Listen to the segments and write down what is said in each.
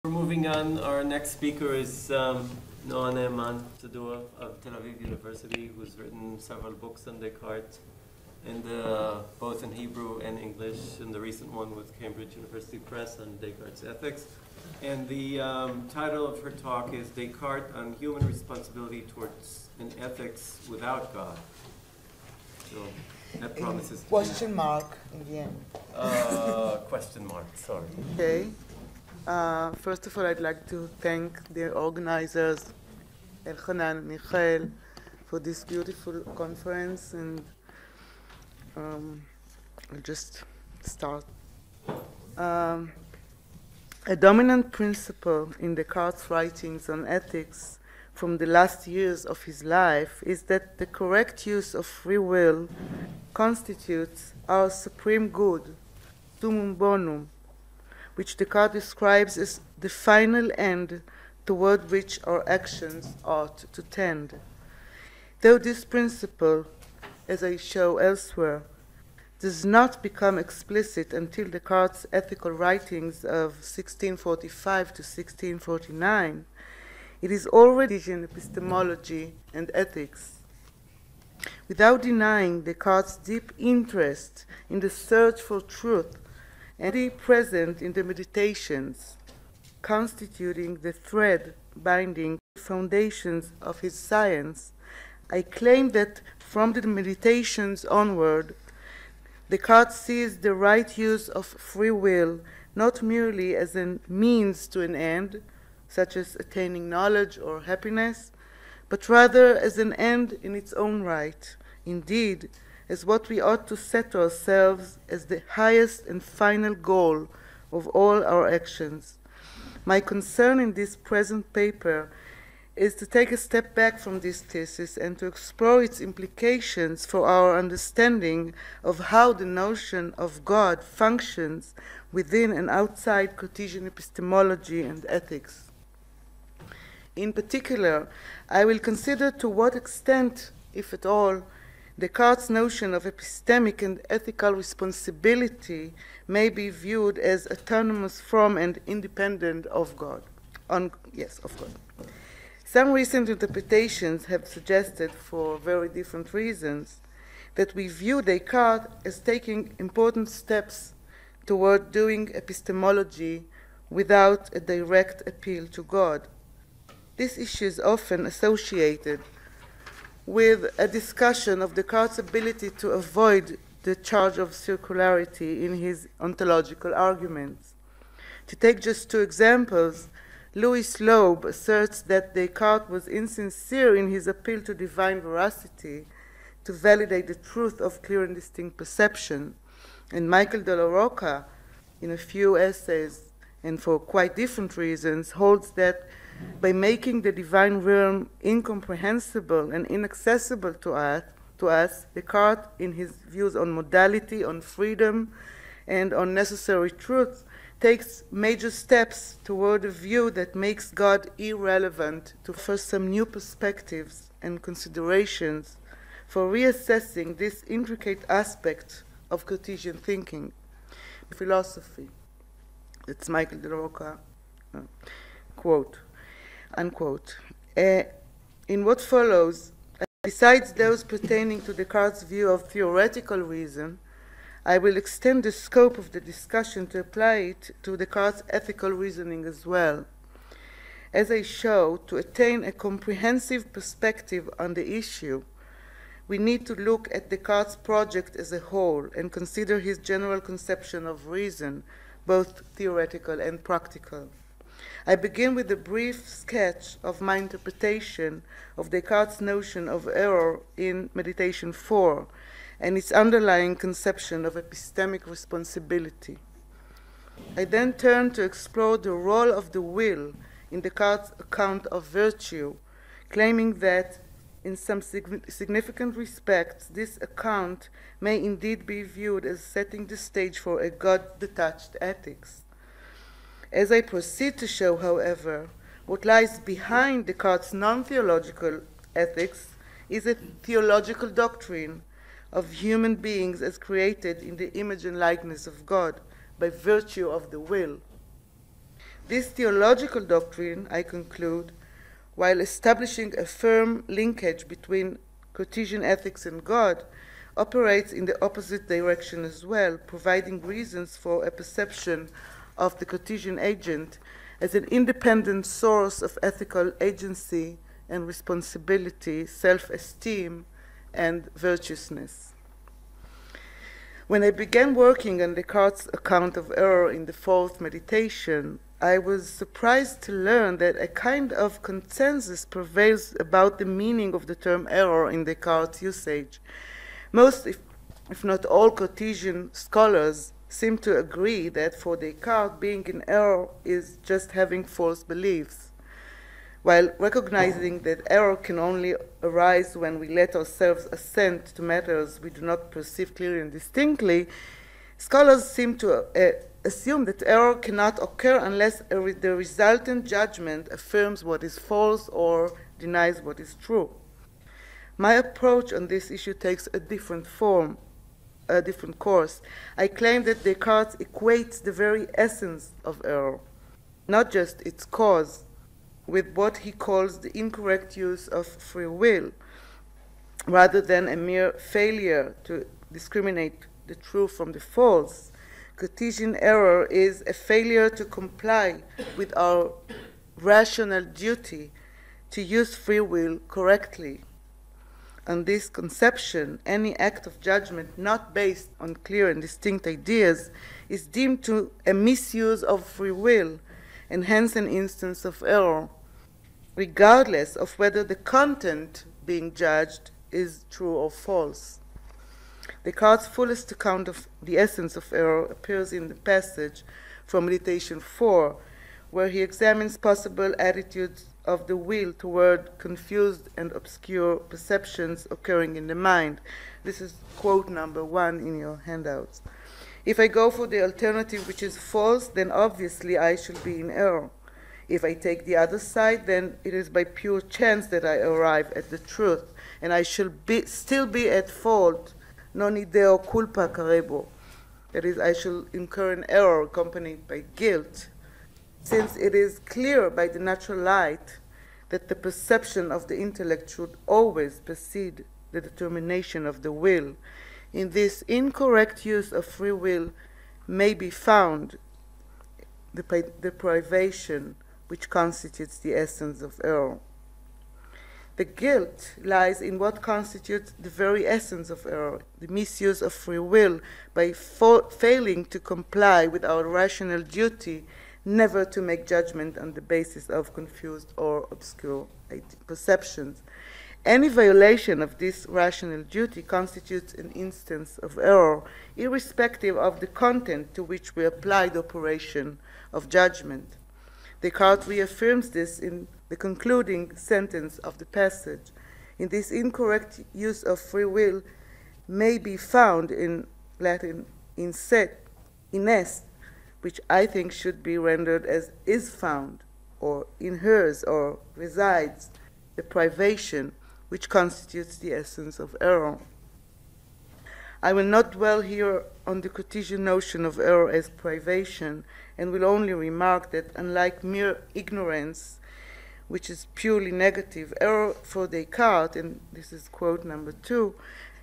We're moving on. Our next speaker is Noa Naaman-Zauderer of Tel-Aviv University, who's written several books on Descartes, both in Hebrew and English, and the recent one with Cambridge University Press on Descartes' ethics. And the title of her talk is Descartes on Human Responsibility Towards an Ethics Without God. So that promises to question mark in the end. Question mark, sorry. Okay. First of all, I'd like to thank the organizers, Elchanan and Michael, for this beautiful conference, and I'll just start. A dominant principle in Descartes' writings on ethics from the last years of his life is that the correct use of free will constitutes our supreme good, summum bonum, which Descartes describes as the final end toward which our actions ought to tend. Though this principle, as I show elsewhere, does not become explicit until Descartes' ethical writings of 1645 to 1649, it is already in epistemology and ethics. Without denying Descartes' deep interest in the search for truth and present in the meditations, constituting the thread binding the foundations of his science, I claim that from the meditations onward, Descartes sees the right use of free will not merely as a means to an end, such as attaining knowledge or happiness, but rather as an end in its own right, indeed, as what we ought to set to ourselves as the highest and final goal of all our actions. My concern in this present paper is to take a step back from this thesis and to explore its implications for our understanding of how the notion of God functions within and outside Cartesian epistemology and ethics. In particular, I will consider to what extent, if at all, Descartes' notion of epistemic and ethical responsibility may be viewed as autonomous from and independent of God. Of God. Some recent interpretations have suggested, for very different reasons, that we view Descartes as taking important steps toward doing epistemology without a direct appeal to God. This issue is often associated with a discussion of Descartes' ability to avoid the charge of circularity in his ontological arguments. To take just two examples, Louis Loeb asserts that Descartes was insincere in his appeal to divine veracity to validate the truth of clear and distinct perception, and Michael de la Rocca, in a few essays and for quite different reasons, holds that by making the divine realm incomprehensible and inaccessible to us, Descartes, in his views on modality, on freedom, and on necessary truth, takes major steps toward a view that makes God irrelevant to offer some new perspectives and considerations for reassessing this intricate aspect of Cartesian thinking. Philosophy. That's Michael de la Rocca, quote. Unquote. In what follows, besides those pertaining to Descartes' view of theoretical reason, I will extend the scope of the discussion to apply it to Descartes' ethical reasoning as well. As I show, to attain a comprehensive perspective on the issue, we need to look at Descartes' project as a whole and consider his general conception of reason, both theoretical and practical. I begin with a brief sketch of my interpretation of Descartes' notion of error in Meditation 4 and its underlying conception of epistemic responsibility. I then turn to explore the role of the will in Descartes' account of virtue, claiming that in some significant respects this account may indeed be viewed as setting the stage for a God-detached ethics. As I proceed to show, however, what lies behind Descartes' non-theological ethics is a theological doctrine of human beings as created in the image and likeness of God by virtue of the will. This theological doctrine, I conclude, while establishing a firm linkage between Cartesian ethics and God, operates in the opposite direction as well, providing reasons for a perception of the Cartesian agent as an independent source of ethical agency and responsibility, self-esteem, and virtuousness. When I began working on Descartes' account of error in the fourth meditation, I was surprised to learn that a kind of consensus prevails about the meaning of the term error in Descartes' usage. Most, if not all, Cartesian scholars seem to agree that for Descartes, being in error is just having false beliefs. While recognizing that error can only arise when we let ourselves assent to matters we do not perceive clearly and distinctly, scholars seem to assume that error cannot occur unless the resultant judgment affirms what is false or denies what is true. My approach on this issue takes a different form, a different course. I claim that Descartes equates the very essence of error, not just its cause, with what he calls the incorrect use of free will, rather than a mere failure to discriminate the true from the false. Cartesian error is a failure to comply with our rational duty to use free will correctly. On this conception, any act of judgment not based on clear and distinct ideas is deemed to a misuse of free will, and hence an instance of error, regardless of whether the content being judged is true or false. Descartes' fullest account of the essence of error appears in the passage from Meditation 4, where he examines possible attitudes of the will toward confused and obscure perceptions occurring in the mind. This is quote number 1 in your handouts. If I go for the alternative which is false, then obviously I shall be in error. If I take the other side, then it is by pure chance that I arrive at the truth, and I shall still be at fault, non ideo culpa carebo. That is, I shall incur an error accompanied by guilt, since it is clear by the natural light that the perception of the intellect should always precede the determination of the will. In this incorrect use of free will may be found the deprivation which constitutes the essence of error. The guilt lies in what constitutes the very essence of error, the misuse of free will by failing to comply with our rational duty never to make judgment on the basis of confused or obscure perceptions. Any violation of this rational duty constitutes an instance of error, irrespective of the content to which we apply the operation of judgment. Descartes reaffirms this in the concluding sentence of the passage. In this incorrect use of free will may be found, in Latin, ines, which I think should be rendered as is found, or in hers, or resides, the privation which constitutes the essence of error. I will not dwell here on the Cartesian notion of error as privation, and will only remark that unlike mere ignorance, which is purely negative, error for Descartes, and this is quote number 2,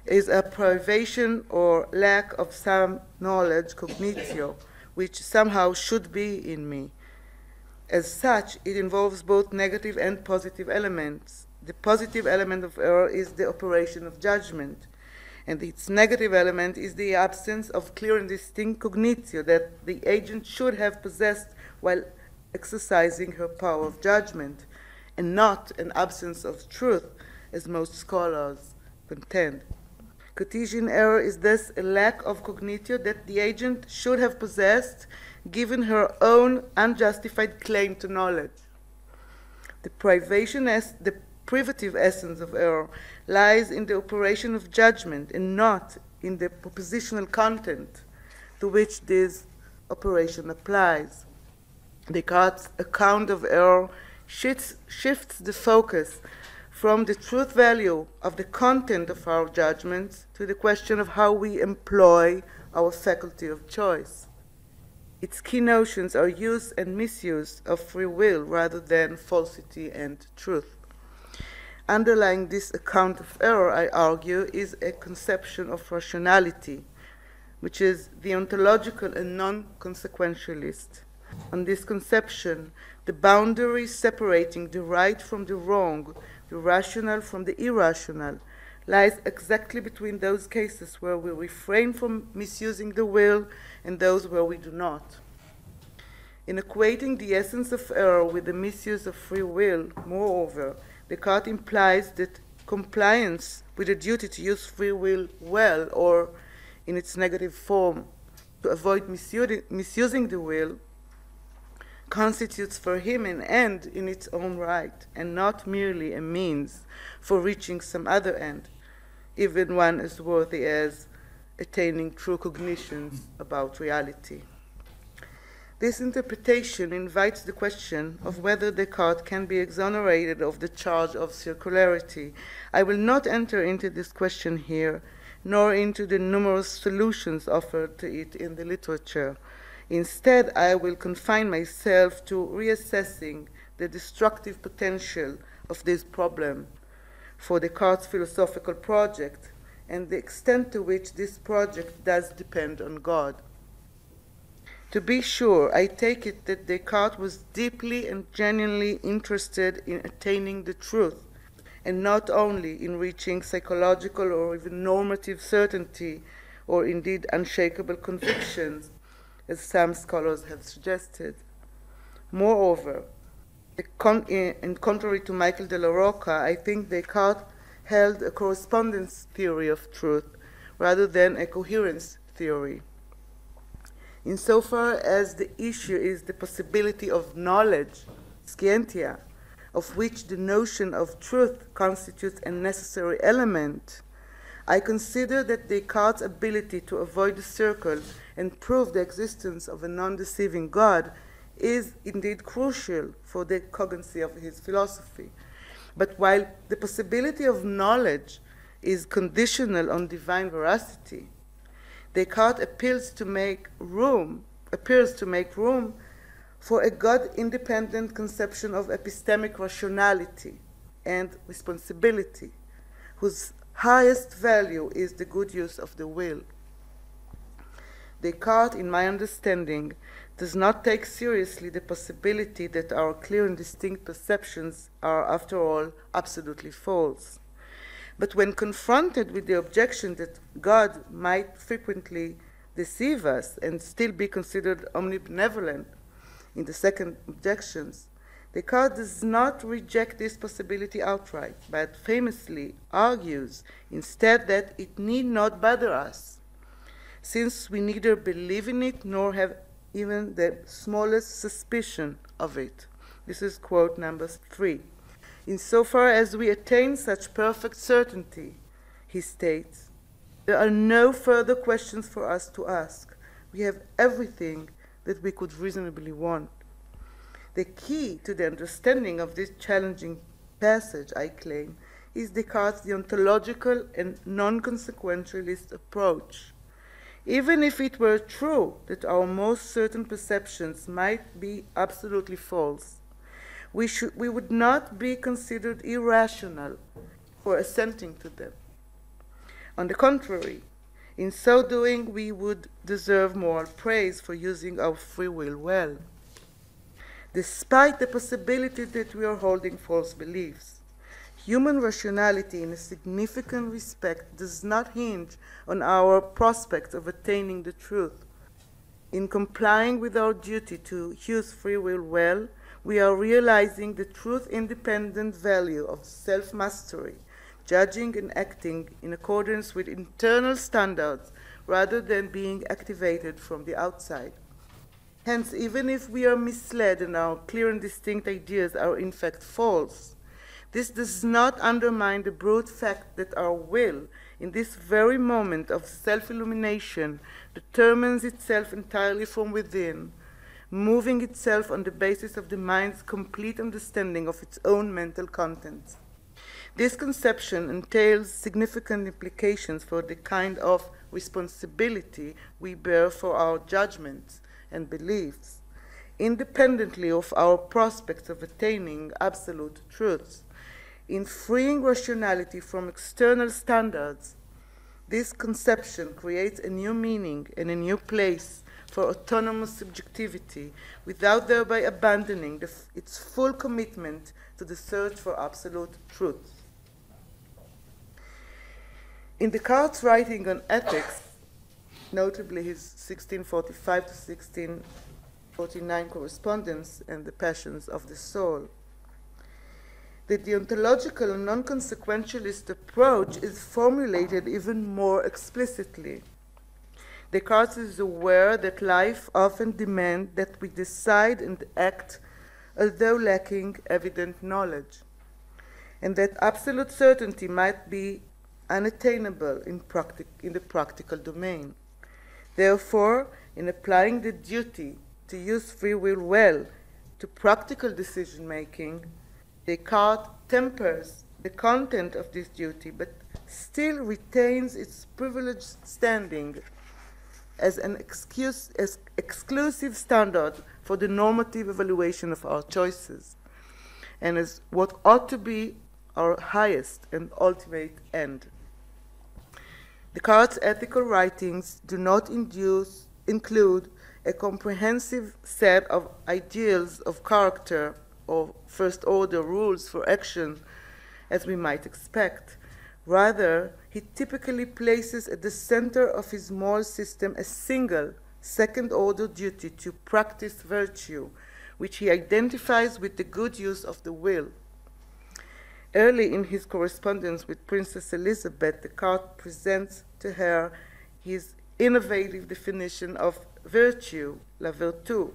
is a privation or lack of some knowledge, cognitio, which somehow should be in me. As such, it involves both negative and positive elements. The positive element of error is the operation of judgment, and its negative element is the absence of clear and distinct cognitio that the agent should have possessed while exercising her power of judgment, and not an absence of truth, as most scholars contend. Cartesian error is thus a lack of cognitio that the agent should have possessed, given her own unjustified claim to knowledge. The privative essence of error lies in the operation of judgment and not in the propositional content to which this operation applies. Descartes' account of error shifts the focus from the truth value of the content of our judgments to the question of how we employ our faculty of choice. Its key notions are use and misuse of free will rather than falsity and truth. Underlying this account of error, I argue, is a conception of rationality, which is the ontological and non-consequentialist. On this conception, the boundary separating the right from the wrong, the rational from the irrational, lies exactly between those cases where we refrain from misusing the will and those where we do not. In equating the essence of error with the misuse of free will, moreover, Descartes implies that compliance with the duty to use free will well, or in its negative form, to avoid misusing the will, constitutes for him an end in its own right, and not merely a means for reaching some other end, even one as worthy as attaining true cognitions about reality. This interpretation invites the question of whether Descartes can be exonerated of the charge of circularity. I will not enter into this question here, nor into the numerous solutions offered to it in the literature. Instead, I will confine myself to reassessing the destructive potential of this problem for Descartes' philosophical project and the extent to which this project does depend on God. To be sure, I take it that Descartes was deeply and genuinely interested in attaining the truth, and not only in reaching psychological or even normative certainty, or indeed unshakable convictions, as some scholars have suggested. Moreover, in contrary to Michael de la Rocca, I think Descartes held a correspondence theory of truth rather than a coherence theory. Insofar as the issue is the possibility of knowledge, scientia, of which the notion of truth constitutes a necessary element, I consider that Descartes' ability to avoid the circle and prove the existence of a non-deceiving God is indeed crucial for the cogency of his philosophy. But while the possibility of knowledge is conditional on divine veracity, Descartes appears to make room for a God-independent conception of epistemic rationality and responsibility, whose highest value is the good use of the will. Descartes, in my understanding, does not take seriously the possibility that our clear and distinct perceptions are, after all, absolutely false. But when confronted with the objection that God might frequently deceive us and still be considered omnibenevolent in the second objections, Descartes does not reject this possibility outright, but famously argues instead that it need not bother us, since we neither believe in it nor have even the smallest suspicion of it. This is quote number 3. Insofar as we attain such perfect certainty, he states, there are no further questions for us to ask. We have everything that we could reasonably want. The key to the understanding of this challenging passage, I claim, is Descartes' ontological and non-consequentialist approach. Even if it were true that our most certain perceptions might be absolutely false, we would not be considered irrational for assenting to them. On the contrary, in so doing, we would deserve moral praise for using our free will well, despite the possibility that we are holding false beliefs. Human rationality, in a significant respect, does not hinge on our prospects of attaining the truth. In complying with our duty to use free will well, we are realizing the truth-independent value of self-mastery, judging and acting in accordance with internal standards rather than being activated from the outside. Hence, even if we are misled and our clear and distinct ideas are in fact false, this does not undermine the brute fact that our will, in this very moment of self-illumination, determines itself entirely from within, moving itself on the basis of the mind's complete understanding of its own mental contents. This conception entails significant implications for the kind of responsibility we bear for our judgments and beliefs, independently of our prospects of attaining absolute truths. In freeing rationality from external standards, this conception creates a new meaning and a new place for autonomous subjectivity without thereby abandoning its full commitment to the search for absolute truth. In Descartes' writing on ethics, notably his 1645 to 1649 correspondence and the passions of the soul, the deontological and non-consequentialist approach is formulated even more explicitly. Descartes is aware that life often demands that we decide and act although lacking evident knowledge, and that absolute certainty might be unattainable in the practical domain. Therefore, in applying the duty to use free will well to practical decision-making, Descartes tempers the content of this duty, but still retains its privileged standing as an exclusive standard for the normative evaluation of our choices, and as what ought to be our highest and ultimate end. Descartes' ethical writings do not include a comprehensive set of ideals of character or first-order rules for action, as we might expect. Rather, he typically places at the center of his moral system a single, second-order duty to practice virtue, which he identifies with the good use of the will. Early in his correspondence with Princess Elizabeth, Descartes presents to her his innovative definition of virtue, la vertu,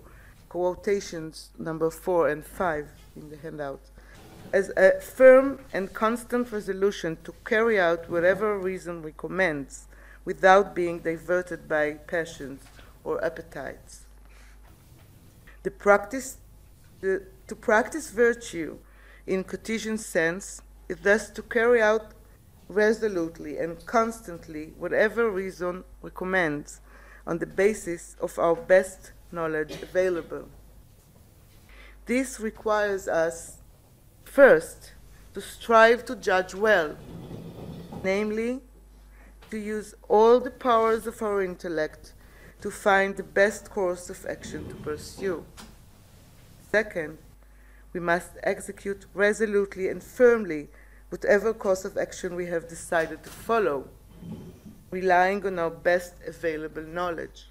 quotations number 4 and 5 in the handout, as a firm and constant resolution to carry out whatever reason recommends without being diverted by passions or appetites. To practice virtue in Cartesian sense is thus to carry out resolutely and constantly whatever reason recommends on the basis of our best knowledge available. This requires us, first, to strive to judge well, namely, to use all the powers of our intellect to find the best course of action to pursue. Second, we must execute resolutely and firmly whatever course of action we have decided to follow, relying on our best available knowledge.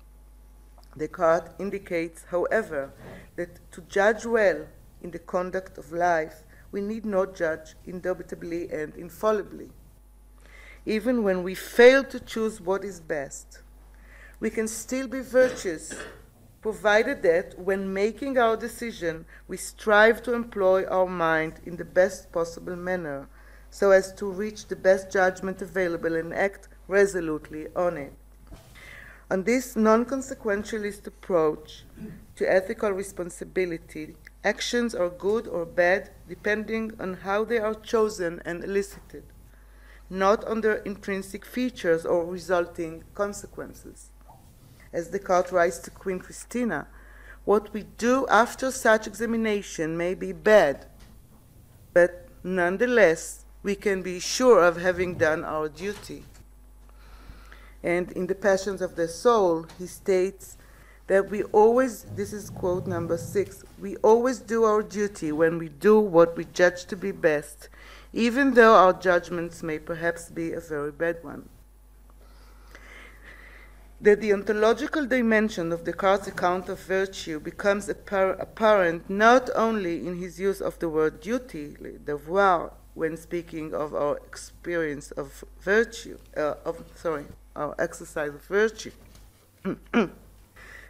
Descartes indicates, however, that to judge well in the conduct of life, we need not judge indubitably and infallibly. Even when we fail to choose what is best, we can still be virtuous, provided that when making our decision, we strive to employ our mind in the best possible manner, so as to reach the best judgment available and act resolutely on it. On this non-consequentialist approach to ethical responsibility, actions are good or bad depending on how they are chosen and elicited, not on their intrinsic features or resulting consequences. As Descartes writes to Queen Christina, what we do after such examination may be bad, but nonetheless we can be sure of having done our duty. And in the Passions of the Soul, he states that we always, this is quote number 6, we always do our duty when we do what we judge to be best, even though our judgments may perhaps be a very bad one. The deontological dimension of Descartes' account of virtue becomes apparent not only in his use of the word duty, le devoir, when speaking of our experience of virtue, our exercise of virtue,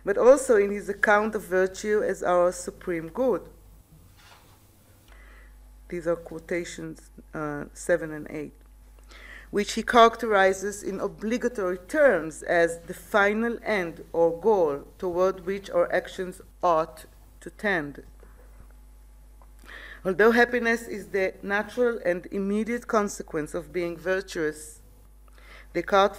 but also in his account of virtue as our supreme good. These are quotations 7 and 8. Which he characterizes in obligatory terms as the final end or goal toward which our actions ought to tend. Although happiness is the natural and immediate consequence of being virtuous, Descartes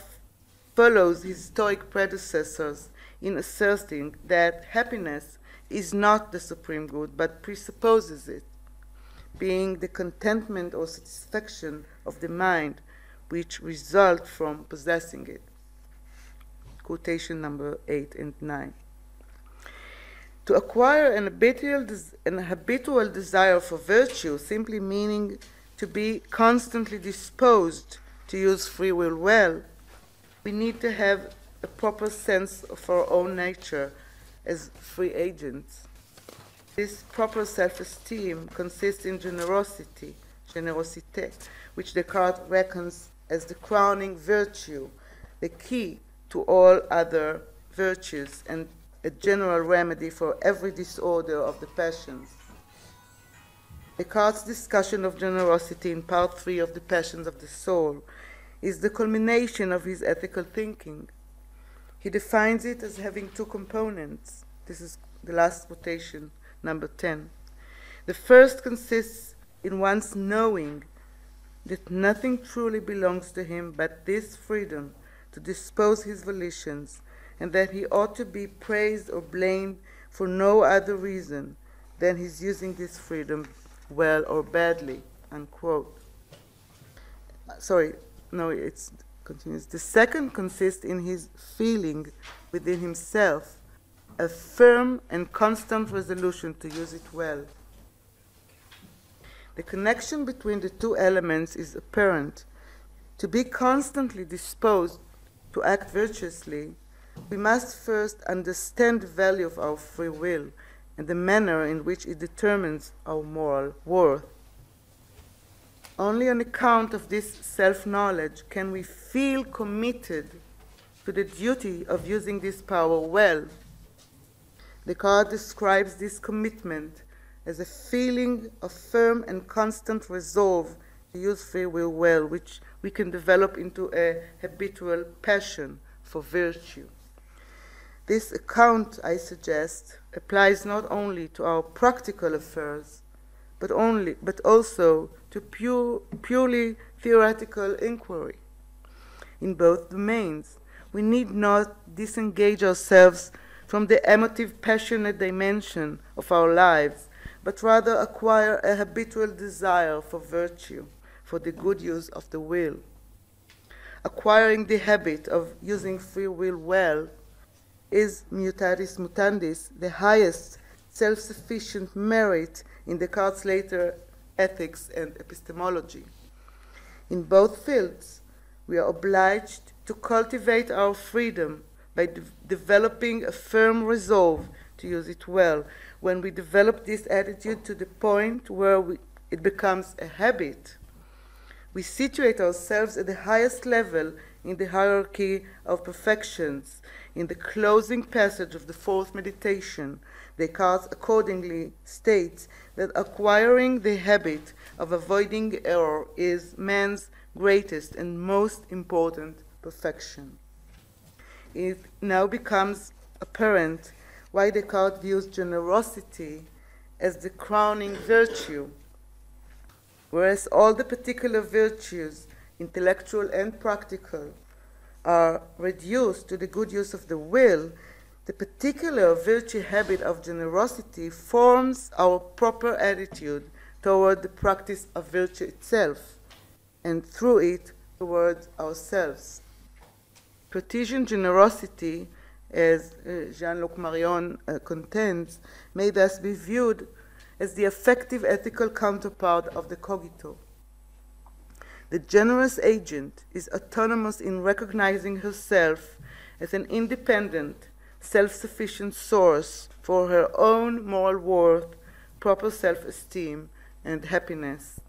follows his Stoic predecessors in asserting that happiness is not the supreme good, but presupposes it, being the contentment or satisfaction of the mind which result from possessing it. Quotation number 8 and 9. To acquire an habitual desire for virtue, simply meaning to be constantly disposed to use free will well, we need to have a proper sense of our own nature as free agents. This proper self-esteem consists in generosity, générosité, which Descartes reckons as the crowning virtue, the key to all other virtues, and a general remedy for every disorder of the passions. Descartes' discussion of generosity in part 3 of The Passions of the Soul is the culmination of his ethical thinking. He defines it as having two components. This is the last quotation, number 10. The first consists in one's knowing that nothing truly belongs to him but this freedom to dispose his volitions, and that he ought to be praised or blamed for no other reason than his using this freedom well or badly, unquote. It continues. The second consists in his feeling within himself a firm and constant resolution to use it well. The connection between the two elements is apparent. To be constantly disposed to act virtuously, we must first understand the value of our free will and the manner in which it determines our moral worth. Only on account of this self-knowledge can we feel committed to the duty of using this power well. Descartes describes this commitment as a feeling of firm and constant resolve to use free will well, which we can develop into a habitual passion for virtue. This account, I suggest, applies not only to our practical affairs, but also to purely theoretical inquiry. In both domains, we need not disengage ourselves from the emotive, passionate dimension of our lives, but rather acquire a habitual desire for virtue, for the good use of the will. Acquiring the habit of using free will well is, mutatis mutandis, the highest self-sufficient merit in Descartes' later ethics and epistemology. In both fields, we are obliged to cultivate our freedom by developing a firm resolve to use it well. When we develop this attitude to the point where it becomes a habit, we situate ourselves at the highest level in the hierarchy of perfections. In the closing passage of the fourth meditation, Descartes accordingly states that acquiring the habit of avoiding error is man's greatest and most important perfection. It now becomes apparent why Descartes views generosity as the crowning virtue, whereas all the particular virtues, intellectual and practical, are reduced to the good use of the will. The particular virtue habit of generosity forms our proper attitude toward the practice of virtue itself, and through it towards ourselves. Cartesian generosity, as Jean-Luc Marion contends, may thus be viewed as the effective ethical counterpart of the cogito. The generous agent is autonomous in recognizing herself as an independent, self-sufficient source for her own moral worth, proper self-esteem, and happiness.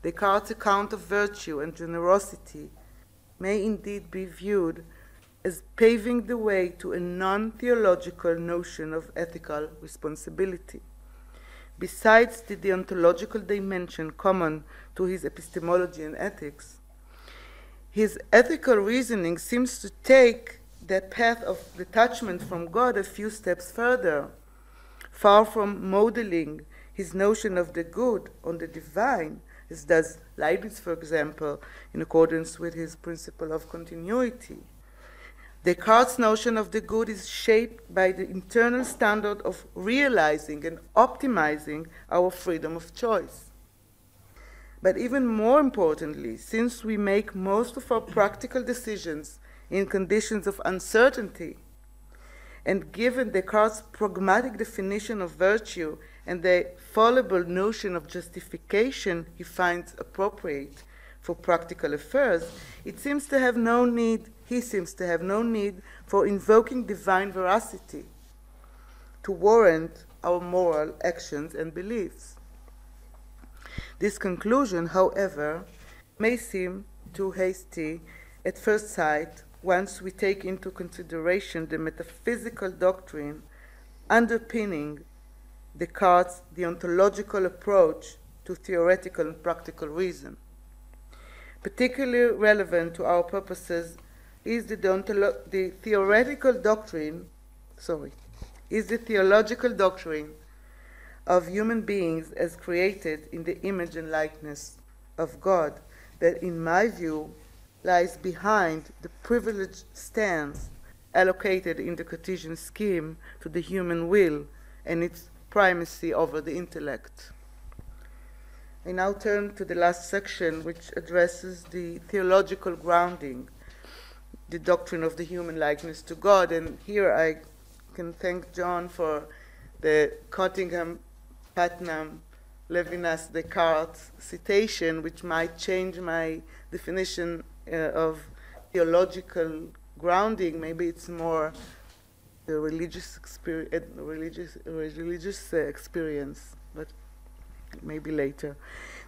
Descartes' account of virtue and generosity may indeed be viewed as paving the way to a non-theological notion of ethical responsibility. Besides the deontological dimension common to his epistemology and ethics, his ethical reasoning seems to take the path of detachment from God a few steps further. Far from modeling his notion of the good on the divine, as does Leibniz, for example, in accordance with his principle of continuity, Descartes' notion of the good is shaped by the internal standard of realizing and optimizing our freedom of choice. But even more importantly, since we make most of our practical decisions in conditions of uncertainty, and given Descartes' pragmatic definition of virtue and the fallible notion of justification he finds appropriate for practical affairs, he seems to have no need for invoking divine veracity to warrant our moral actions and beliefs. This conclusion, however, may seem too hasty at first sight once we take into consideration the metaphysical doctrine underpinning Descartes' deontological approach to theoretical and practical reason. Particularly relevant to our purposes is the theological doctrine of human beings as created in the image and likeness of God, that in my view lies behind the privileged stance allocated in the Cartesian scheme to the human will and its primacy over the intellect. I now turn to the last section, which addresses the theological grounding, the doctrine of the human likeness to God. And here I can thank John for the Cottingham, Putnam, Levinas, Descartes citation, which might change my definition of theological grounding. Maybe it's more the religious experience, but maybe later.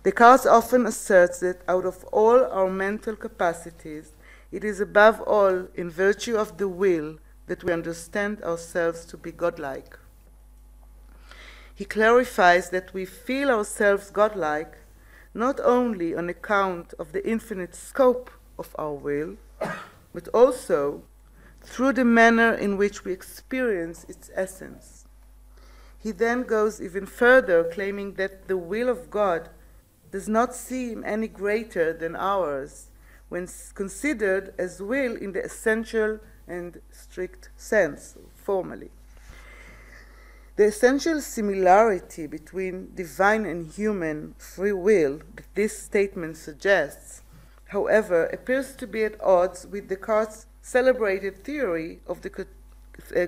Descartes often asserts that out of all our mental capacities, it is above all in virtue of the will that we understand ourselves to be godlike. He clarifies that we feel ourselves godlike not only on account of the infinite scope of our will, but also through the manner in which we experience its essence. He then goes even further, claiming that the will of God does not seem any greater than ours when considered as will in the essential and strict sense, formally. The essential similarity between divine and human free will that this statement suggests, however, appears to be at odds with Descartes' celebrated theory of the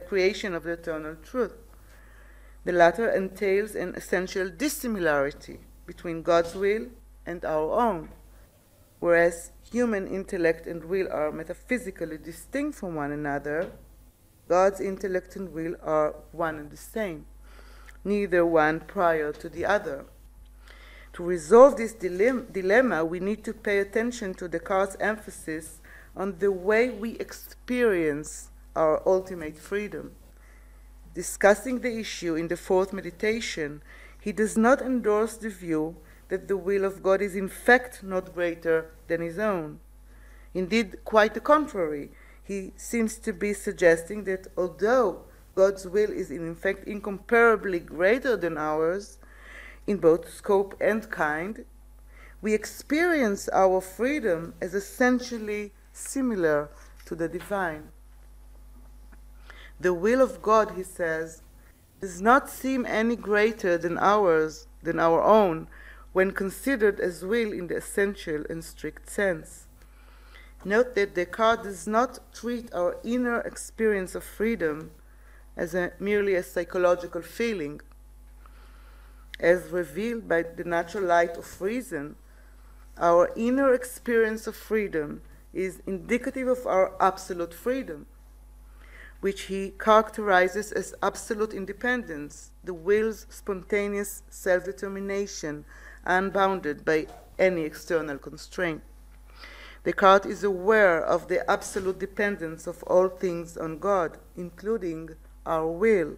creation of the eternal truth. The latter entails an essential dissimilarity between God's will and our own, whereas human intellect and will are metaphysically distinct from one another. God's intellect and will are one and the same, neither one prior to the other. To resolve this dilemma, we need to pay attention to Descartes' emphasis on the way we experience our ultimate freedom. Discussing the issue in the fourth meditation, he does not endorse the view that the will of God is in fact not greater than his own. Indeed, quite the contrary. He seems to be suggesting that although God's will is in fact incomparably greater than ours, in both scope and kind, we experience our freedom as essentially similar to the divine. The will of God, he says, does not seem any greater than ours, than our own, when considered as will in the essential and strict sense. Note that Descartes does not treat our inner experience of freedom as merely a psychological feeling. As revealed by the natural light of reason, our inner experience of freedom is indicative of our absolute freedom, which he characterizes as absolute independence, the will's spontaneous self-determination, unbounded by any external constraint. Descartes is aware of the absolute dependence of all things on God, including our will.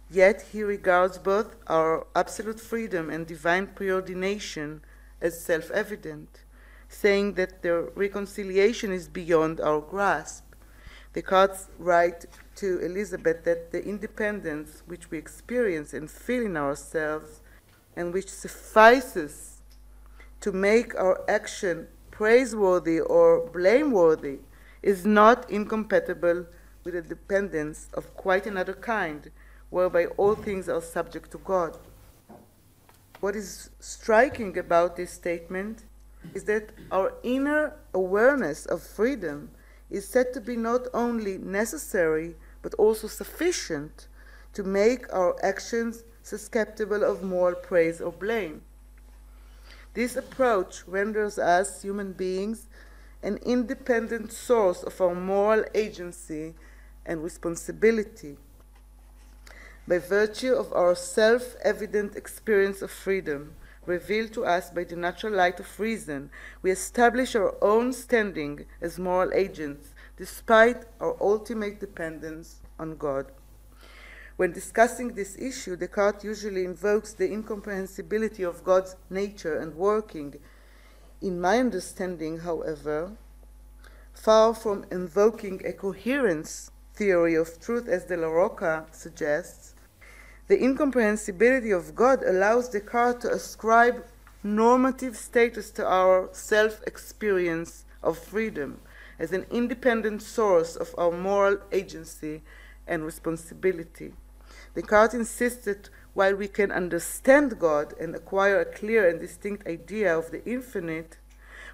Yet he regards both our absolute freedom and divine preordination as self-evident, saying that their reconciliation is beyond our grasp. Descartes writes to Elizabeth that the independence which we experience and feel in ourselves, and which suffices to make our action praiseworthy or blameworthy, is not incompatible with a dependence of quite another kind, whereby all things are subject to God. What is striking about this statement is that our inner awareness of freedom is said to be not only necessary but also sufficient to make our actions susceptible of moral praise or blame. This approach renders us, human beings, an independent source of our moral agency and responsibility. By virtue of our self-evident experience of freedom, revealed to us by the natural light of reason, we establish our own standing as moral agents, despite our ultimate dependence on God. When discussing this issue, Descartes usually invokes the incomprehensibility of God's nature and working. In my understanding, however, far from invoking a coherence theory of truth as de la Rocca suggests, the incomprehensibility of God allows Descartes to ascribe normative status to our self-experience of freedom as an independent source of our moral agency and responsibility. Descartes insists that while we can understand God and acquire a clear and distinct idea of the infinite,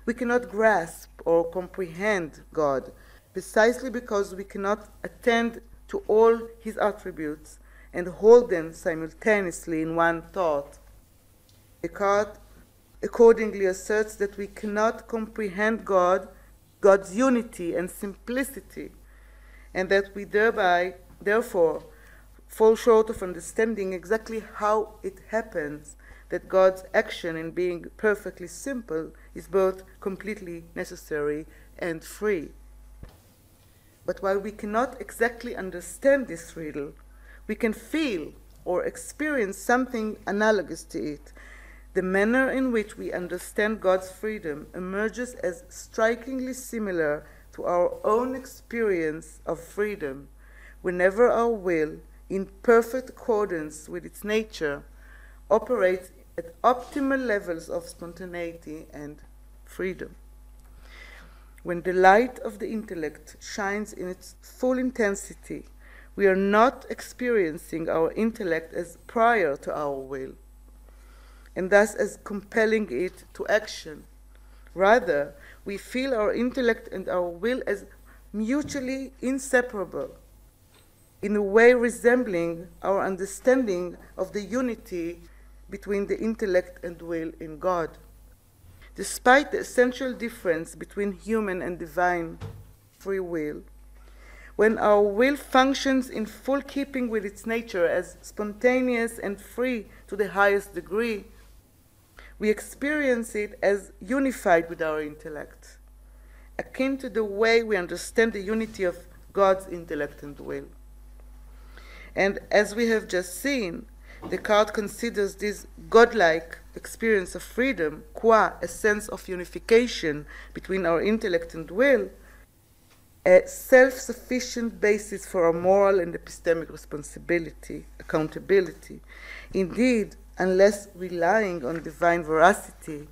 we cannot grasp or comprehend God, precisely because we cannot attend to all his attributes and hold them simultaneously in one thought. Descartes accordingly asserts that we cannot comprehend God's unity and simplicity, and that we therefore, fall short of understanding exactly how it happens that God's action in being perfectly simple is both completely necessary and free. But while we cannot exactly understand this riddle, we can feel or experience something analogous to it. The manner in which we understand God's freedom emerges as strikingly similar to our own experience of freedom, whenever our will, in perfect accordance with its nature, operates at optimal levels of spontaneity and freedom. When the light of the intellect shines in its full intensity, we are not experiencing our intellect as prior to our will, and thus as compelling it to action. Rather, we feel our intellect and our will as mutually inseparable, in a way resembling our understanding of the unity between the intellect and will in God. Despite the essential difference between human and divine free will, when our will functions in full keeping with its nature as spontaneous and free to the highest degree, we experience it as unified with our intellect, akin to the way we understand the unity of God's intellect and will. And as we have just seen, Descartes considers this godlike experience of freedom, qua a sense of unification between our intellect and will, a self-sufficient basis for our moral and epistemic responsibility, accountability. Indeed, unless relying on divine veracity,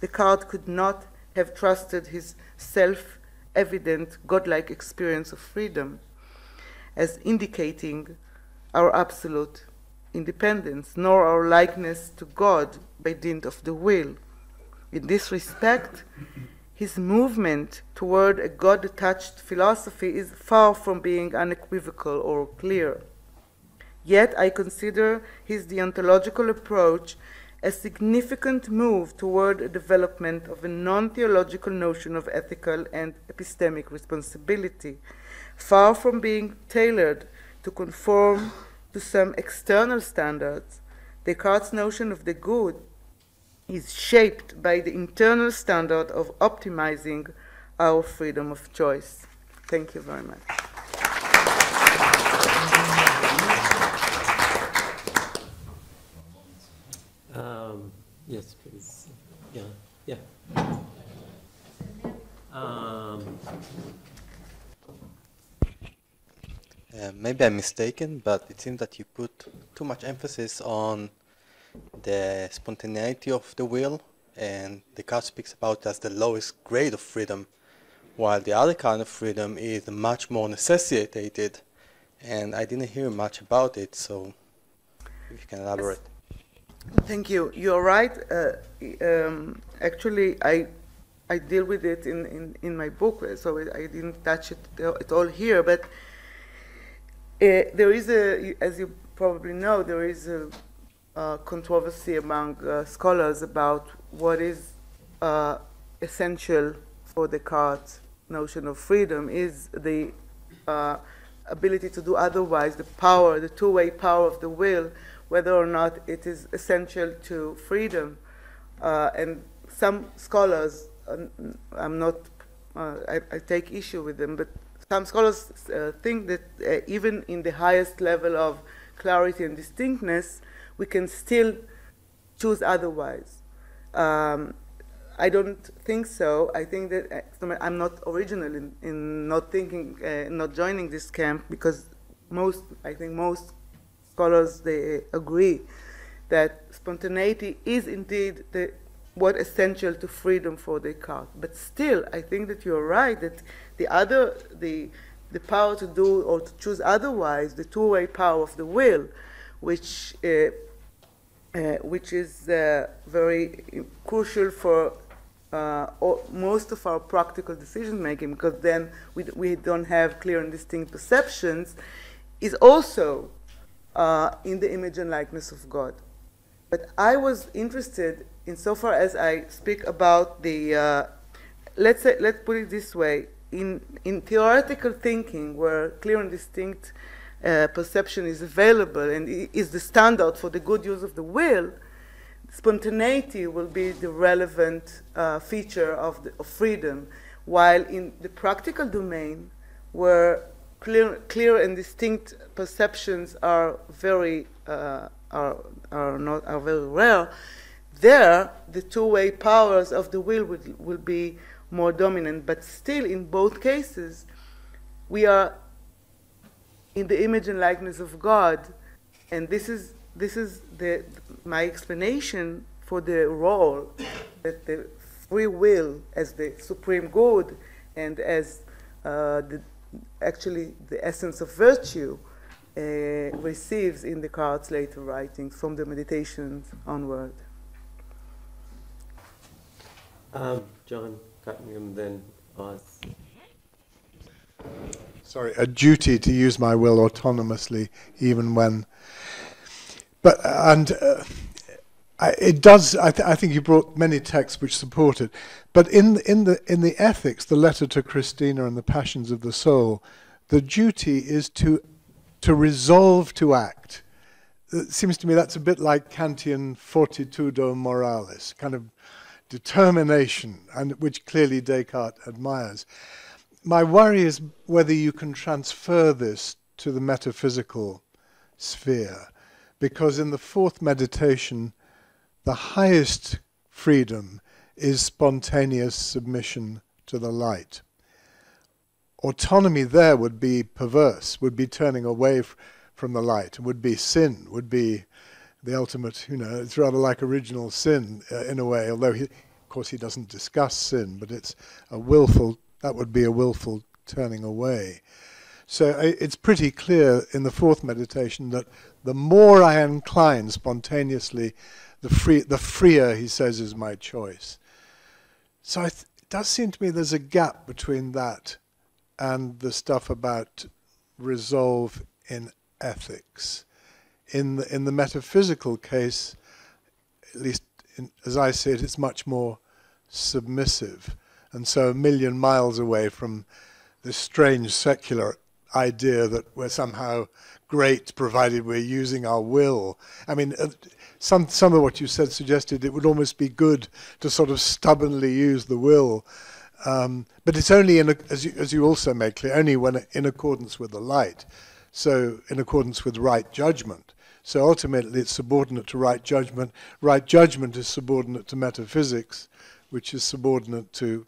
Descartes could not have trusted his self-evident godlike experience of freedom as indicating our absolute independence, nor our likeness to God by dint of the will. In this respect, his movement toward a God-detached philosophy is far from being unequivocal or clear. Yet I consider his deontological approach a significant move toward a development of a non-theological notion of ethical and epistemic responsibility, far from being tailored to conform to some external standards. Descartes' notion of the good is shaped by the internal standard of optimizing our freedom of choice. Thank you very much. Yes, please. Yeah. Maybe I'm mistaken, but it seems that you put too much emphasis on the spontaneity of the will, and Descartes speaks about it as the lowest grade of freedom, while the other kind of freedom is much more necessitated, and I didn't hear much about it, so if you can elaborate. Thank you. You're right. Actually, I deal with it in my book, so I didn't touch it at all here. But there is as you probably know, there is a controversy among scholars about what is essential for Descartes' notion of freedom. Is the ability to do otherwise, the power, the two-way power of the will, whether or not it is essential to freedom. And some scholars, I take issue with them, but some scholars think that even in the highest level of clarity and distinctness, we can still choose otherwise. I don't think so. I think that I'm not original in not thinking, not joining this camp, because I think most scholars, they agree that spontaneity is indeed what essential to freedom for Descartes. But still, I think that you're right that the power to do or to choose otherwise, the two-way power of the will, which is very crucial for most of our practical decision making, because then we don't have clear and distinct perceptions, is also in the image and likeness of God. But I was interested, insofar as I speak about the, let's put it this way, in theoretical thinking, where clear and distinct perception is available and is the standard for the good use of the will, spontaneity will be the relevant feature of freedom, while in the practical domain, where clear and distinct perceptions are very very rare, there the two-way powers of the will will be more dominant. But still, in both cases, we are in the image and likeness of God, and this is my explanation for the role that the free will as the supreme good and as actually the essence of virtue receives in Descartes' later writings from the Meditations onward. John Cunningham, then Oz. Sorry, a duty to use my will autonomously, even when. But it does. I think you brought many texts which support it. But in the Ethics, the letter to Christina and the Passions of the Soul, the duty is to resolve to act. It seems to me that's a bit like Kantian fortitudo moralis, kind of determination, and which clearly Descartes admires. My worry is whether you can transfer this to the metaphysical sphere, because in the fourth meditation, the highest freedom is spontaneous submission to the light. Autonomy there would be perverse, would be turning away from the light, would be sin, would be the ultimate, it's rather like original sin in a way, although of course he doesn't discuss sin, but it's that would be a willful turning away. So it's pretty clear in the fourth meditation that the more I incline spontaneously, the freer, he says, is my choice. So it does seem to me there's a gap between that and the stuff about resolve in ethics. In the metaphysical case, at least as I see it, it's much more submissive. And so a million miles away from this strange secular idea that we're somehow great provided we're using our will. I mean, some of what you said suggested it would almost be good to sort of stubbornly use the will. But it's only, as you also made clear, only when in accordance with the light. So in accordance with right judgment. So ultimately it's subordinate to right judgment. Right judgment is subordinate to metaphysics, which is subordinate to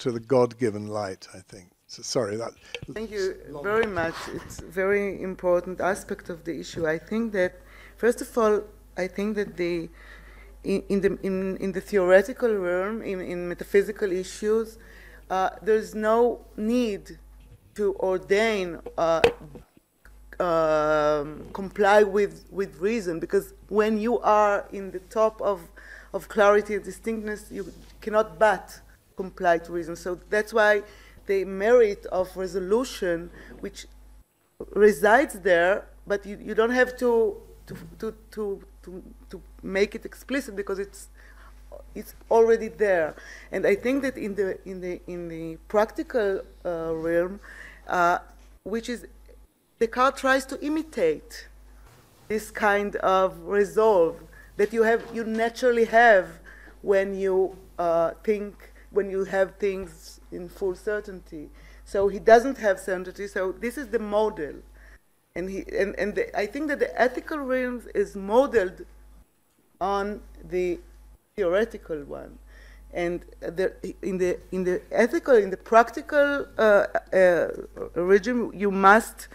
the God-given light, I think. So sorry. Thank you very much. It's a very important aspect of the issue. I think that, first of all, I think that in the theoretical realm, in metaphysical issues, there's no need to ordain comply with reason, because when you are in the top of clarity and distinctness, you cannot but comply to reason. So that's why the merit of resolution, which resides there, but you don't have to make it explicit, because it's already there. And I think that in the practical realm, which is Descartes tries to imitate this kind of resolve that you naturally have when you when you have things in full certainty. So he doesn't have certainty. So this is the model, and I think that the ethical realm is modeled on the theoretical one, and in the practical regime, you must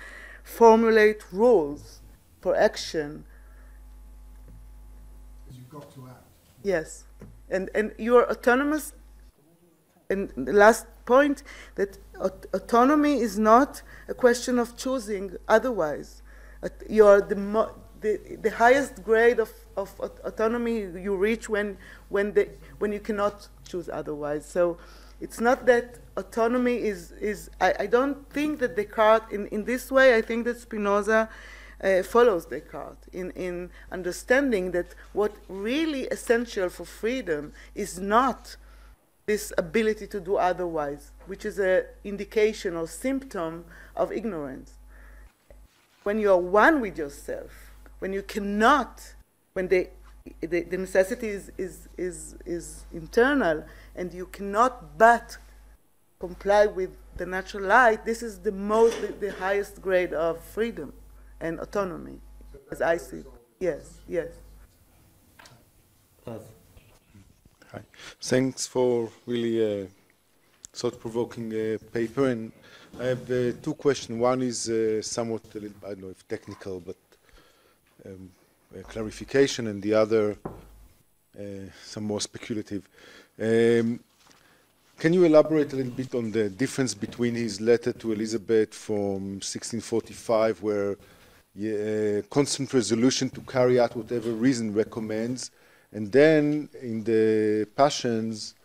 formulate rules for action. You've got to act. Yes, and you are autonomous. And the last point, that autonomy is not a question of choosing otherwise. You are the highest grade of autonomy you reach when you cannot choose otherwise. So it's not that autonomy is I don't think that Descartes in this way. I think that Spinoza follows Descartes in understanding that what really essential for freedom is not this ability to do otherwise, which is an indication or symptom of ignorance. When you are one with yourself, when you cannot, when the necessity is internal, and you cannot but comply with the natural light, this is the highest grade of freedom and autonomy, as I see. Yes, yes. Hi. Thanks for really thought-provoking paper. And I have two questions. One is somewhat, I don't know if technical, but a clarification, and the other some more speculative. Can you elaborate a little bit on the difference between his letter to Elizabeth from 1645, where constant resolution to carry out whatever reason recommends, and then in the Passions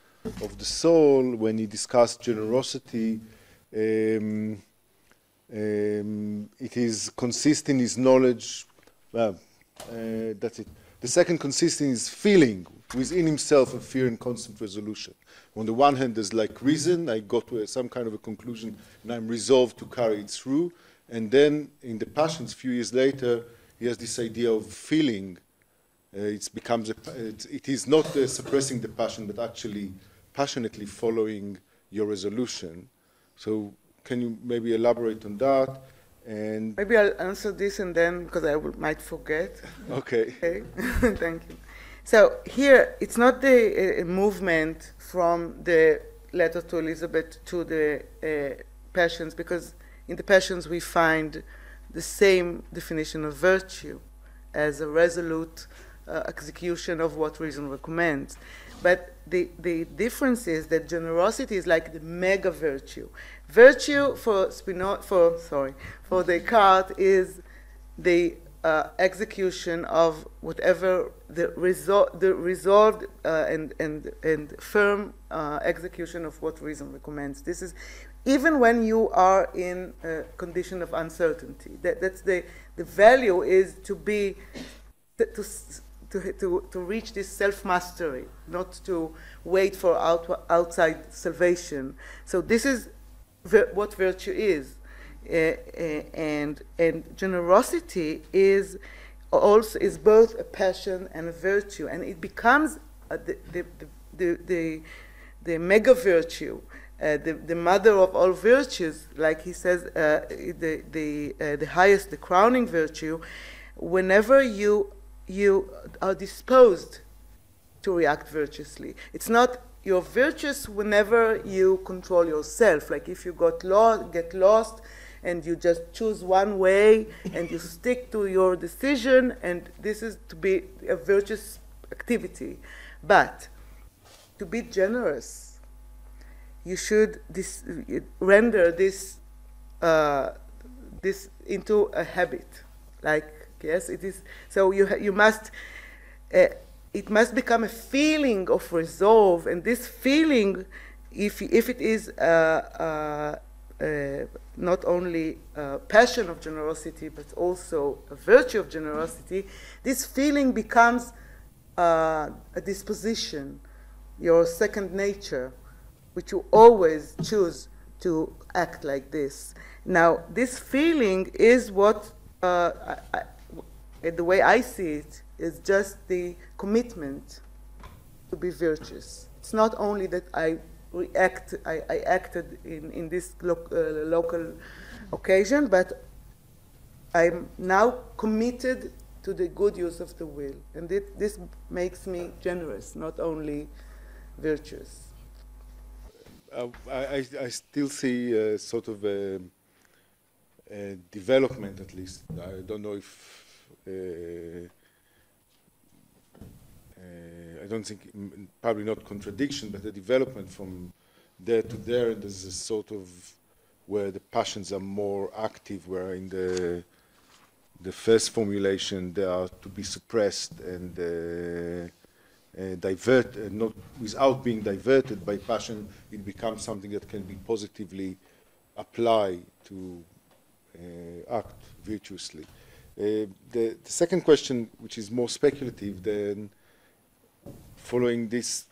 of the Soul, when he discussed generosity, it is consisting in his knowledge. Well, that's it. The second consists in his feeling within himself of fear and constant resolution. On the one hand, there's like reason, I got to some kind of a conclusion, and I'm resolved to carry it through. And then in the Passions, a few years later, he has this idea of feeling. It is not suppressing the passion, but actually passionately following your resolution. So can you maybe elaborate on that? And maybe I'll answer this, and then, because I might forget. Okay. Okay. Thank you. So here, it's not the movement from the letter to Elizabeth to the Passions, because in the Passions we find the same definition of virtue as a resolute execution of what reason recommends. But the difference is that generosity is like the mega virtue. Virtue for Descartes is the execution of whatever the resolved and firm execution of what reason recommends. This is even when you are in a condition of uncertainty. That's the value is to be to reach this self-mastery, not to wait for outside salvation. So this is what virtue is, and generosity is also both a passion and a virtue, and it becomes the mega virtue, the mother of all virtues, like he says, the highest, the crowning virtue, whenever you are disposed to react virtuously. It's not you're virtuous whenever you control yourself. Like if you get lost and you just choose one way and you stick to your decision, and this is to be a virtuous activity. But to be generous you should render this this into a habit. Like, yes, it is. So you must. It must become a feeling of resolve, and this feeling, if it is not only a passion of generosity, but also a virtue of generosity, this feeling becomes a disposition, your second nature, which you always choose to act like this. Now, this feeling is what, the way I see it, is just the commitment to be virtuous. It's not only that I acted in this local occasion, but I'm now committed to the good use of the will. And this makes me generous, not only virtuous. I still see sort of a development, at least. I don't know if I don't think, probably not contradiction, but a development from there to there. There's a sort of where the passions are more active, where in the first formulation they are to be suppressed and not without being diverted by passion. It becomes something that can be positively applied to act virtuously. The second question, which is more speculative, then following this,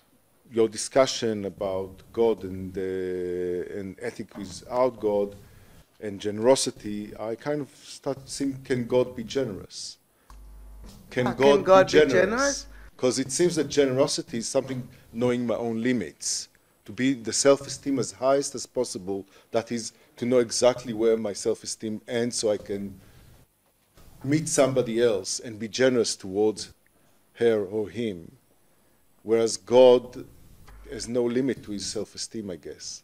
your discussion about God and ethic without God and generosity, I kind of start to think, can God be generous? Can God be generous? Because it seems that generosity is something knowing my own limits, to be the self-esteem as highest as possible, that is, to know exactly where my self-esteem ends so I can meet somebody else and be generous towards her or him. Whereas God has no limit to his self-esteem, I guess.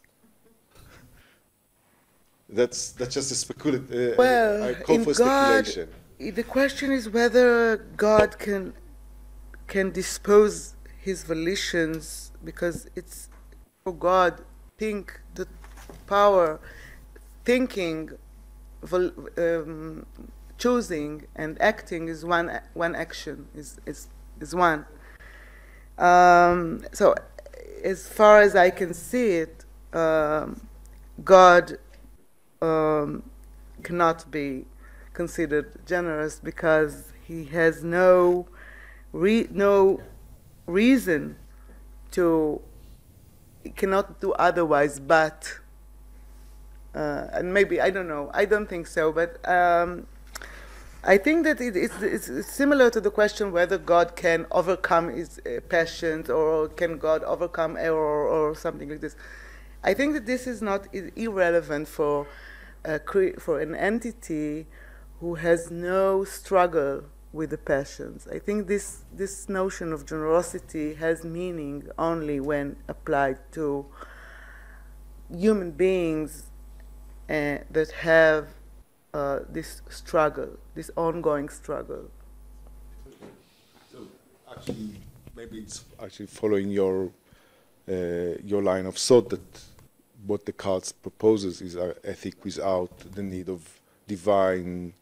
That's just a speculative. I call for speculation. The question is whether God can dispose his volitions, because it's for God. Think the power, thinking, choosing, and acting is one action. Is one. So, as far as I can see it, God cannot be considered generous because he has no reason to. He cannot do otherwise, but and maybe I don't know. I don't think so, but. I think that it's similar to the question whether God can overcome his passions, or can God overcome error, or something like this. I think that this is not irrelevant for an entity who has no struggle with the passions. I think this notion of generosity has meaning only when applied to human beings that have this struggle, this ongoing struggle. So actually, maybe it's actually following your line of thought that what Descartes proposes is our ethic without the need of divine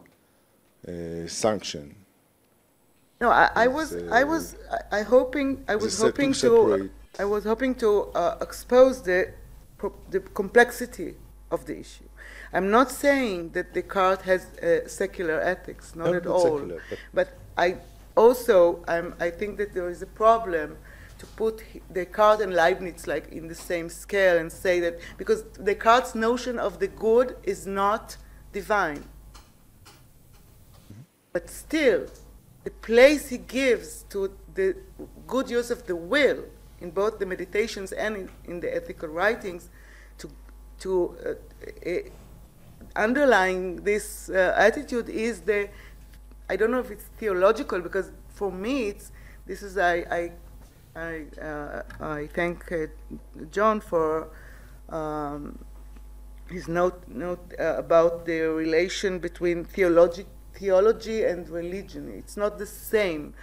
sanction. No, I was hoping to expose the complexity of the issue. I'm not saying that Descartes has secular ethics, not at all. Secular, but I think that there is a problem to put Descartes and Leibniz like in the same scale and say that, because Descartes' notion of the good is not divine. But still, the place he gives to the good use of the will in both the meditations and in the ethical writings underlying this attitude is I don't know if it's theological, because for me I thank John for his note about the relation between theology and religion. It's not the same.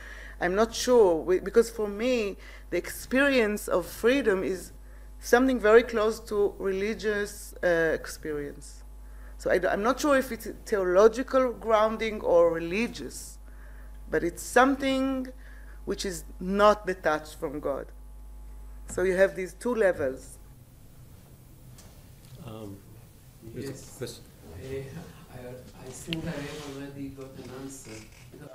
I'm not sure, because for me the experience of freedom is something very close to religious experience. So I'm not sure if it's theological grounding or religious, but it's something which is not detached from God. So you have these two levels. Yes. I think I have already got an answer.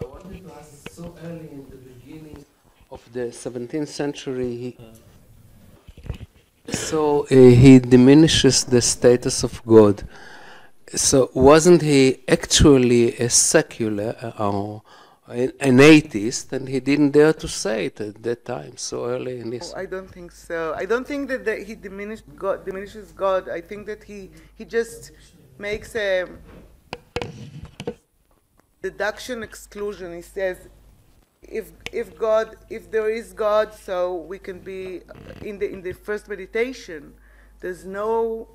I wanted to ask, so early in the beginning of the 17th century, he diminishes the status of God. So wasn't he actually a secular or an atheist, and he didn't dare to say it at that time, so early in his... I don't think so. I don't think that he diminishes God. I think that he just makes a deduction exclusion. He says, if there is God, so we can be in the first meditation. There's no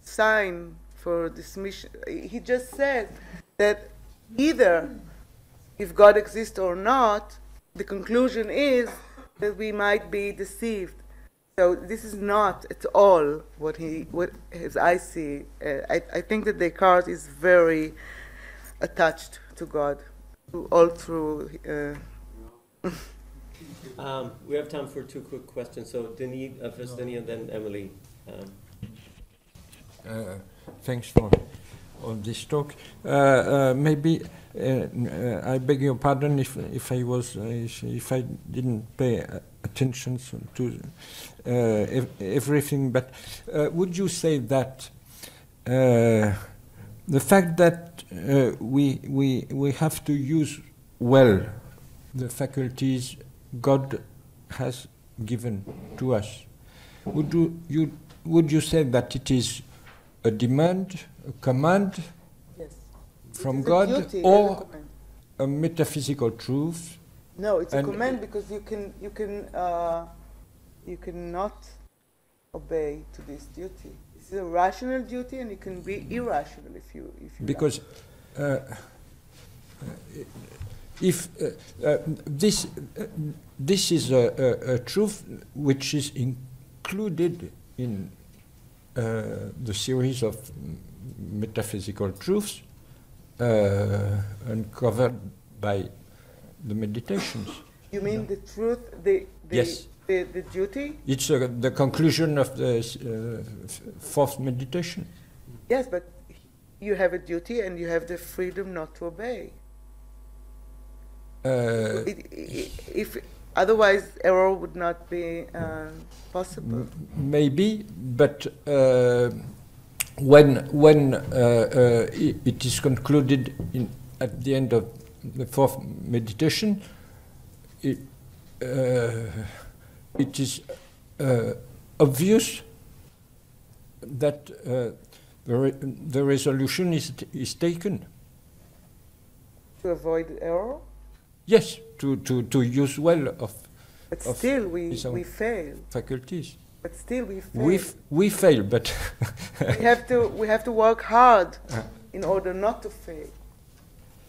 sign for dismission. He just said that either if God exists or not, the conclusion is that we might be deceived. So this is not at all what as I see. I think that Descartes is very attached to God, all through. We have time for two quick questions. So Denis, first Denis, and then Emily. Thanks for all this talk. Maybe I beg your pardon if I didn't pay attention to everything. But would you say that the fact that we have to use well the faculties God has given to us, would you say that it is a demand, a command from God, or a metaphysical truth? No, it's a command, because you cannot obey to this duty. It's a rational duty, and it can be irrational if you because if this is a truth which is included in the series of metaphysical truths uncovered by the meditations. You mean the truth, yes. The duty? It's the conclusion of the fourth meditation. Yes, but you have a duty and you have the freedom not to obey. If otherwise, error would not be possible. Maybe, but when it is concluded at the end of the fourth meditation, it is obvious that the resolution is taken. To avoid error? Yes, to use well of. But still, we fail. Faculties. But still, we fail. We fail, but we have to work hard in order not to fail.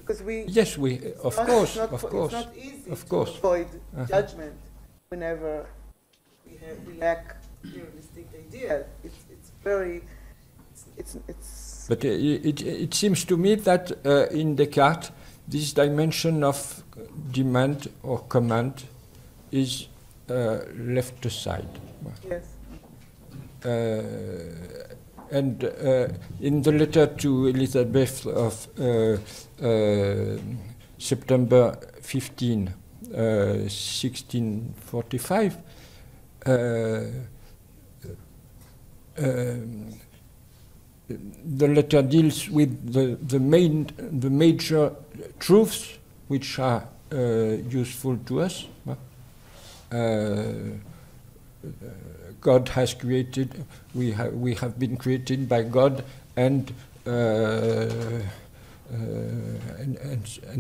Because of course. It's not easy to avoid judgment whenever we lack realistic ideas. But it seems to me that in Descartes, this dimension of demand or command is left aside. Yes. And in the letter to Elizabeth of September 15, 1645, the letter deals with the major truths which are useful to us. God has created. We have been created by God, and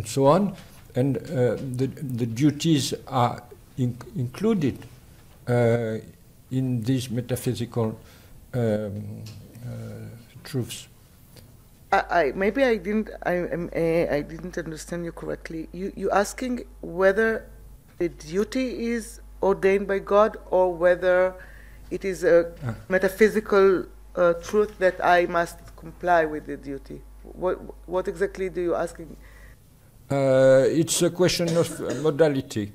so on. And the duties are included in these metaphysical truths. Maybe I didn't understand you correctly. You asking whether the duty is ordained by God or whether it is a metaphysical truth that I must comply with the duty. What exactly do you asking? It's a question of modality.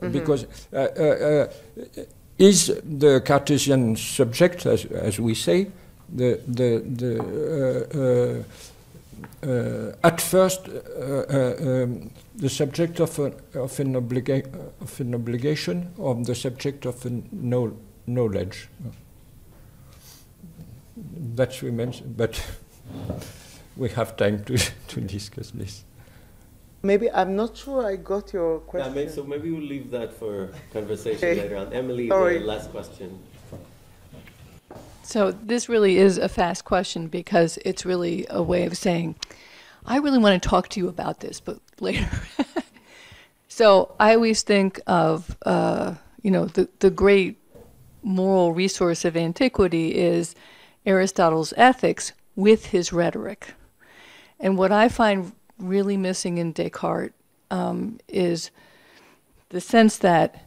Because is the Cartesian subject, as we say, at first the subject of an obligation, or the subject of knowledge? That remains, but we have time to discuss this. Maybe, I'm not sure I got your question. Yeah, so maybe we'll leave that for conversation Okay. later on. Emily, Sorry. the last question. So this really is a fast question because it's really a way of saying, I really want to talk to you about this, but later. So I always think of, the great moral resource of antiquity is Aristotle's ethics with his rhetoric. And what I find really missing in Descartes is the sense that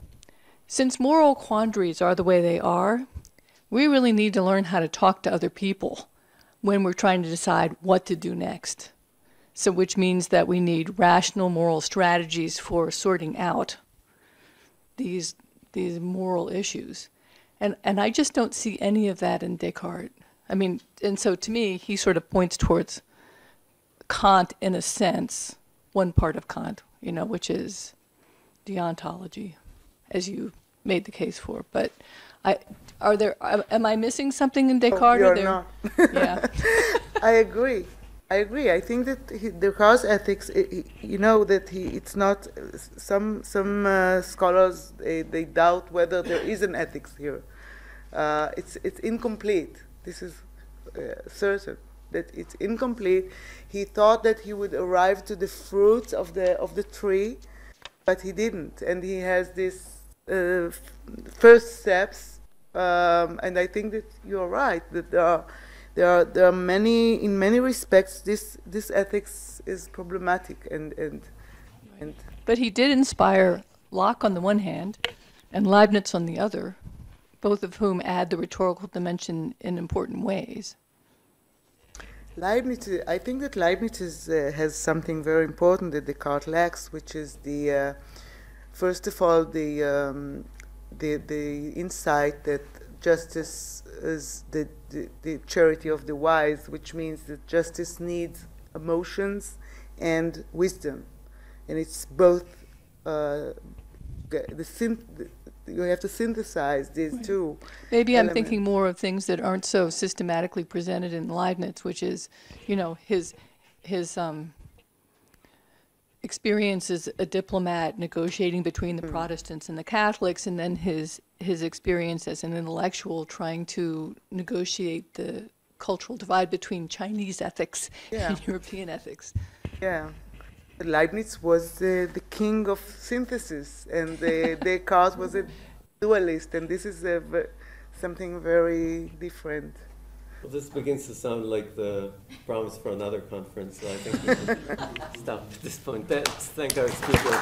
since moral quandaries are the way they are, we really need to learn how to talk to other people when we're trying to decide what to do next. So which means that we need rational moral strategies for sorting out these moral issues. And I just don't see any of that in Descartes. I mean, and so to me, he sort of points towards Kant in a sense, one part of Kant, which is deontology, as you made the case for. But am I missing something in Descartes? You're not. Yeah. I agree. I think that Descartes' ethics, it's not, some scholars, they doubt whether there is an ethics here. It's incomplete. This is certain that it's incomplete. He thought that he would arrive to the fruits of the tree, but he didn't. And he has these first steps, and I think that you're right, that there are many, in many respects, this ethics is problematic and But he did inspire Locke on the one hand and Leibniz on the other, both of whom add the rhetorical dimension in important ways. Leibniz, I think that Leibniz has something very important that Descartes lacks, which is the first of all the insight that justice is the charity of the wise, which means that justice needs emotions and wisdom, and it's both. You have to synthesize these two. Maybe I'm elements. thinking more of things that aren't so systematically presented in Leibniz, which is, his experience as a diplomat negotiating between the Protestants and the Catholics, and then his experience as an intellectual trying to negotiate the cultural divide between Chinese ethics and European ethics. Yeah. Leibniz was the king of synthesis, and Descartes was a dualist, and this is something very different. Well, this begins to sound like the promise for another conference, so I think we should stop at this point. Thank our speakers.